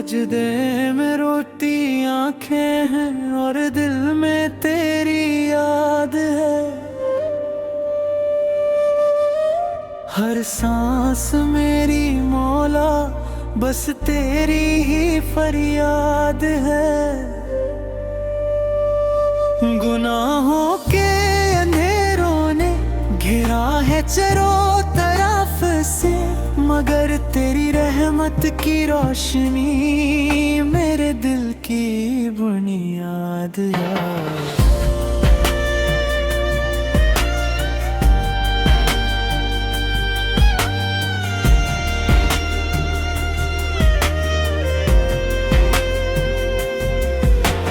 सजदे में रोती आंखें हैं और दिल में तेरी याद है। हर सांस मेरी मौला बस तेरी ही फरियाद है। गुनाहों के अंधेरों ने घिरा है चारों तरफ से, मगर तेरी रहमत की रोशनी मेरे दिल की बुनियाद है।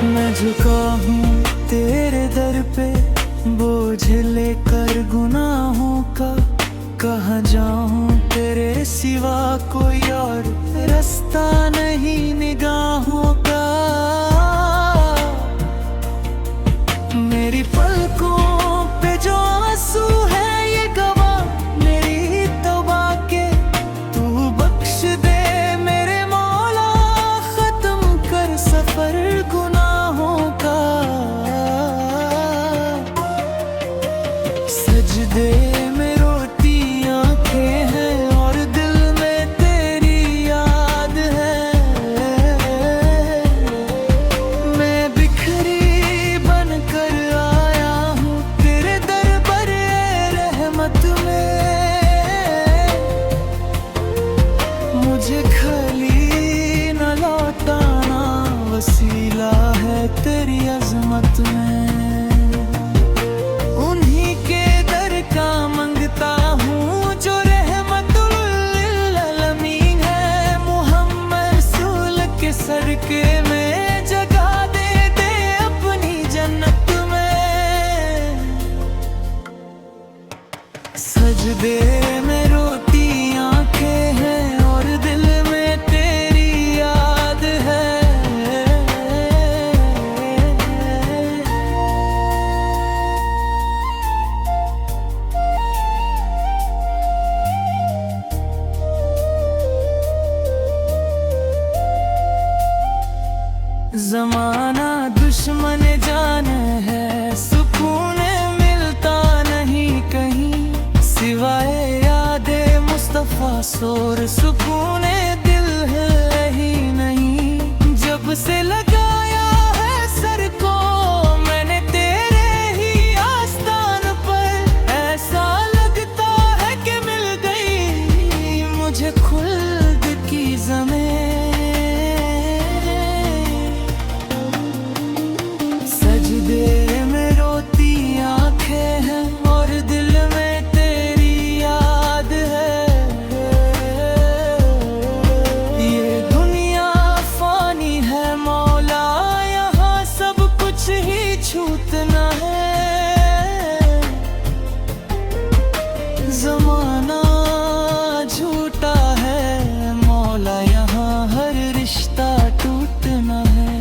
मैं झुका हूँ तेरे दर पे बोझ लेकर गुनाहों का, कहाँ जाऊँ तेरे सिवा कोई और रास्ता नहीं निगाहों का। मेरी पलकों पे जो आंसू है ये गवाह मेरी तौबा के, तू बख्श दे मेरे मौला, खत्म कर सफर गुनाहों का। सजदे में रोती आंखें हैं और दिल में तेरी याद है। मैं बिखरी बनकर आया हूँ तेरे दरबार रहमत में, मुझे खाली न लौटाना वसीला है तेरी अजमत में। सड़के में जगह दे दे अपनी जन्नत में। सजदे में रोती आंखें हैं और दिल में तेरी याद है। ज़माना दुश्मन जान है, सुकून मिलता नहीं कहीं, सिवाय यादे मुस्तफ़ा शोर सुकून दिल है ही नहीं। जब से लगाया है सर को मैंने तेरे ही आस्तान पर, ऐसा लगता है कि मिल गई मुझे खुल्द की ज़मीं। सजदे में रोती आंखें हैं और दिल में तेरी याद है। ये दुनिया फानी है मौला, यहाँ सब कुछ ही छूटना है। ज़माना झूठा है मौला, यहाँ हर रिश्ता टूटना है।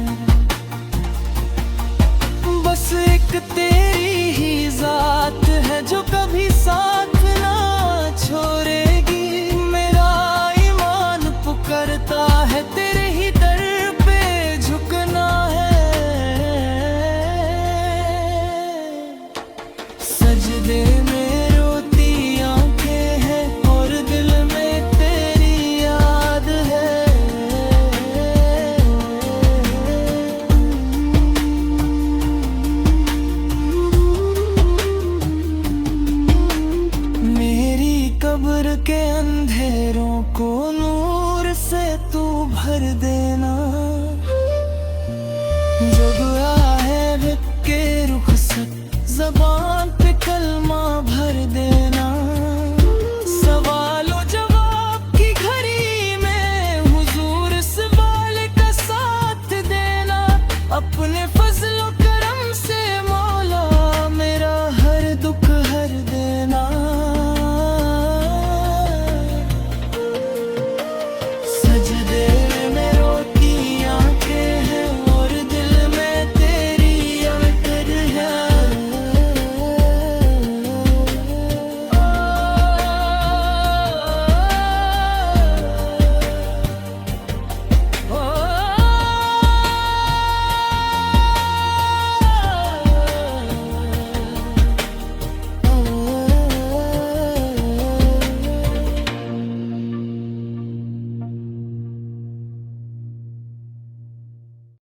बस एक तेरी ही जात है जो कभी साथ ना छोड़ेगी, मेरा ईमान पुकारता है तेरे ही दर पे झुकना है। सजदे में रोती आंखें हैं और दिल में तेरी याद है। कब्र के अंधेरों को नूर से तू भर देना,